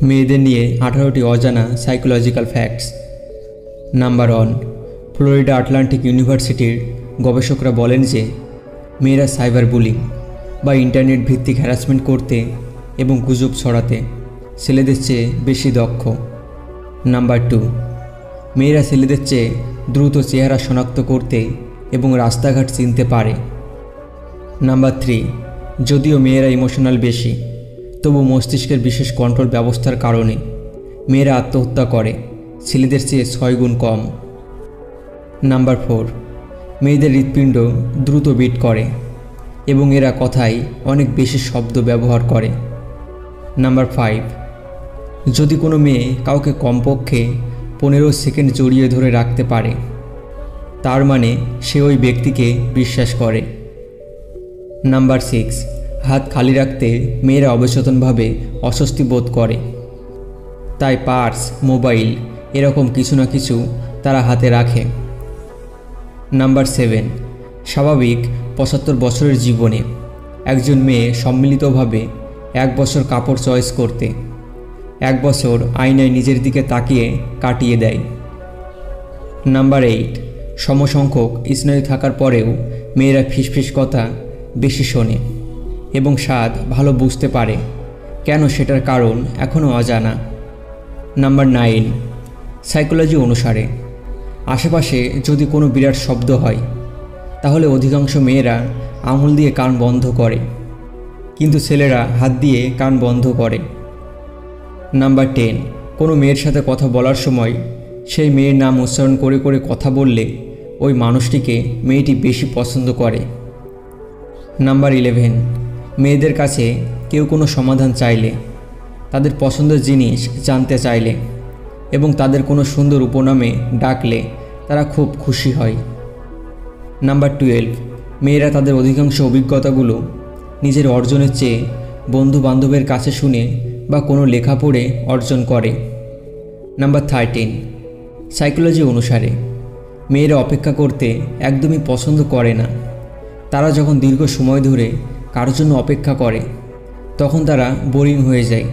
মেয়েদের নিয়ে 18টি অজানা psychological facts. Number 1, Florida Atlantic ইউনিভার্সিটির গবেষকরা বলেন যে মেয়েরা সাইবার বুলিং বা ইন্টারনেট ভিত্তিক হ্যারাসমেন্ট করতে এবং গুজব ছড়াতে ছেলেদের চেয়ে বেশি দক্ষ। নাম্বার 2, মেয়েরা ছেলেদের চেয়ে দ্রুত চেহারা শনাক্ত করতে এবং রাস্তাঘাট চিনতে পারে। নাম্বার 3, যদিও মেয়েরা ইমোশনাল বেশি, তবু মস্তিষ্কের বিশেষ কন্ট্রোল ব্যবস্থার কারণে মেয়েরা আত্মহত্যা করে ছেলেদের চেয়ে 6 গুণ কম। নাম্বার 4, মেয়েদের হৃৎপিণ্ড দ্রুত বিট করে এবং এরা কথায় অনেক বেশি শব্দ ব্যবহার করে। নাম্বার 5, যদি কোনো মেয়ে কাউকে কমপক্ষে 15 সেকেন্ড জড়িয়ে ধরে রাখতে পারে, তার মানে সে ওই ব্যক্তিকে বিশ্বাস করে। নাম্বার 6, হাত খালি রাখতে মেয়েরা অবচেতনভাবে অস্বস্তি বোধ করে, তাই পার্স, মোবাইল এরকম কিছু না কিছু তারা হাতে রাখে। নাম্বার 7, স্বাভাবিক 75 বছরের জীবনে একজন মেয়ে সম্মিলিতভাবে 1 বছর কাপড় চয়েস করতে 1 বছর আয়নায় নিজের দিকে তাকিয়ে কাটিয়ে দেয়। নাম্বার 8, সমসংখ্যক স্নায়ু থাকার পরেও মেয়েরা ফিসফিস কথা বেশি শোনে এবং স্বাদ ভালো বুঝতে পারে, কেন সেটার কারণ এখনও অজানা। নাম্বার 9, সাইকোলজি অনুসারে আশেপাশে যদি কোনো বিরাট শব্দ হয় তাহলে অধিকাংশ মেয়েরা আঙুল দিয়ে কান বন্ধ করে, কিন্তু ছেলেরা হাত দিয়ে কান বন্ধ করে। নাম্বার 10, কোনো মেয়ের সাথে কথা বলার সময় সেই মেয়ের নাম উচ্চারণ করে করে কথা বললে ওই মানুষটিকে মেয়েটি বেশি পছন্দ করে। নাম্বার 11, মেয়েদের কাছে কেউ কোনো সমাধান চাইলে, তাদের পছন্দের জিনিস জানতে চাইলে এবং তাদের কোনো সুন্দর উপনামে ডাকলে তারা খুব খুশি হয়। নাম্বার 12, মেয়েরা তাদের অধিকাংশ অভিজ্ঞতাগুলো নিজের অর্জনের চেয়ে বন্ধু বান্ধবের কাছে শুনে বা কোনো লেখা পড়ে অর্জন করে। নাম্বার 13, সাইকোলজি অনুসারে মেয়েরা অপেক্ষা করতে একদমই পছন্দ করে না। তারা যখন দীর্ঘ সময় ধরে কারোর জন্য অপেক্ষা করে তখন তারা বোরিং হয়ে যায়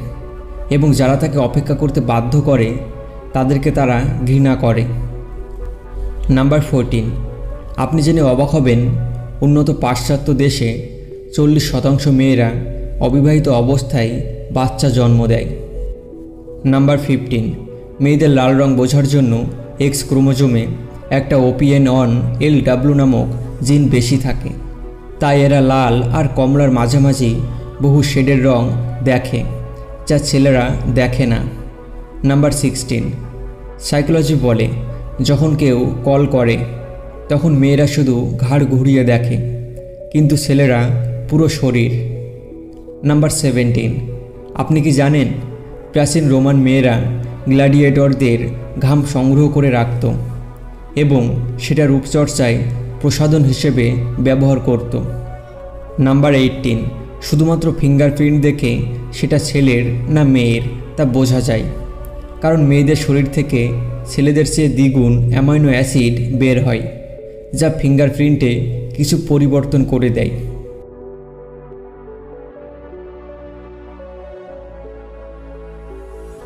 এবং যারা তাকে অপেক্ষা করতে বাধ্য করে তাদেরকে তারা ঘৃণা করে। নাম্বার 14, আপনি জেনে অবাক হবেন উন্নত পাশ্চাত্য দেশে 40% মেয়েরা অবিবাহিত অবস্থায় বাচ্চা জন্ম দেয়। নাম্বার 15, মেয়েদের লাল রং বোঝার জন্য X ক্রোমোজোমে একটা OPN1LW নামক জিন বেশি থাকে, তাই এরা লাল আর কমলার মাঝামাঝি বহু শেডের রং দেখে যা ছেলেরা দেখে না। নাম্বার 16, সাইকোলজি বলে যখন কেউ কল করে তখন মেয়েরা শুধু ঘাড় ঘুরিয়ে দেখে, কিন্তু ছেলেরা পুরো শরীর। নাম্বার 17, আপনি কি জানেন প্রাচীন রোমান মেয়েরা গ্ল্যাডিয়েটরদের ঘাম সংগ্রহ করে রাখত এবং সেটা রূপচর্চায় প্রসাধন হিসেবে ব্যবহার করত। নাম্বার 18, শুধুমাত্র ফিঙ্গারপ্রিন্ট দেখে সেটা ছেলের না মেয়ের তা বোঝা যায়, কারণ মেয়েদের শরীর থেকে ছেলেদের চেয়ে দ্বিগুণ অ্যামাইনো অ্যাসিড বের হয়, যা ফিঙ্গারপ্রিন্টে কিছু পরিবর্তন করে দেয়।